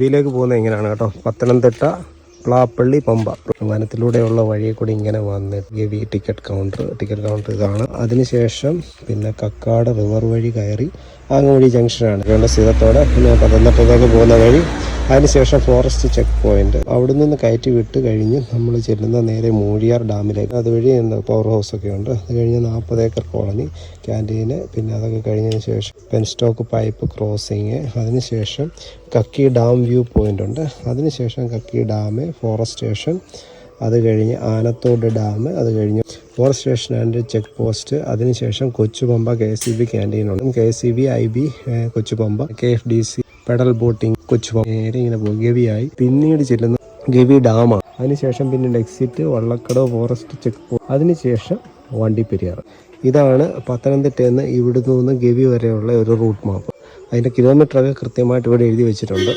ഗവിയിലേക്ക് പോകുന്നത് ഇങ്ങനെയാണ് കേട്ടോ. പത്തനംതിട്ട പ്ലാപ്പള്ളി പമ്പ വനത്തിലൂടെയുള്ള വഴിയെ കൂടി ഇങ്ങനെ വന്ന് ഗവി ടിക്കറ്റ് കൗണ്ടർ ഇതാണ്. അതിനുശേഷം പിന്നെ കക്കാട് റിവർ വഴി കയറി ആങ്ങവഴി ജംഗ്ഷനാണ് വേണ്ട സ്ഥിരത്തോടെ പിന്നെ പത്തനംതിട്ടയിലേക്ക് പോകുന്ന വഴി. അതിനുശേഷം ഫോറസ്റ്റ് ചെക്ക് പോയിന്റ്, അവിടെ നിന്ന് കയറ്റി വിട്ട് കഴിഞ്ഞ് നമ്മൾ ചെല്ലുന്ന നേരെ മൂഴിയാർ ഡാമിലേക്ക്. അതുവഴി പവർ ഹൗസൊക്കെ ഉണ്ട്. അത് കഴിഞ്ഞ് 40 ഏക്കർ കോളനി, ക്യാൻറ്റീന്, പിന്നെ അതൊക്കെ കഴിഞ്ഞതിന് ശേഷം പെൻസ്റ്റോക്ക് പൈപ്പ് ക്രോസിങ്. അതിനുശേഷം കക്കി ഡാം വ്യൂ പോയിന്റ് ഉണ്ട്. അതിനുശേഷം കക്കി ഡാം, ഫോറസ്റ്റ് സ്റ്റേഷൻ, അത് കഴിഞ്ഞ് ആനത്തോട് ഡാം, അത് കഴിഞ്ഞ് forest station and check post. അതിനുശേഷം കൊച്ചുപമ്പ KCB ക്യാൻറ്റീനുണ്ട്. KCB IB Kochupampa, KFDC pedal boating Kochupampa. നേരെ ഇങ്ങനെ പോകും ഗവിയായി. പിന്നീട് ചെല്ലുന്ന ഗവി ഡാമാണ്. അതിനുശേഷം പിന്നീട് exit Vallakkadavu forest check post. അതിനുശേഷം വണ്ടിപ്പെരിയാർ. ഇതാണ് പത്തനംതിട്ടയിൽ നിന്ന് ഇവിടുന്ന് ഗവി വരെയുള്ള ഒരു റൂട്ട് മാപ്പ്. അതിൻ്റെ കിലോമീറ്ററൊക്കെ കൃത്യമായിട്ട് ഇവിടെ എഴുതി വെച്ചിട്ടുണ്ട്.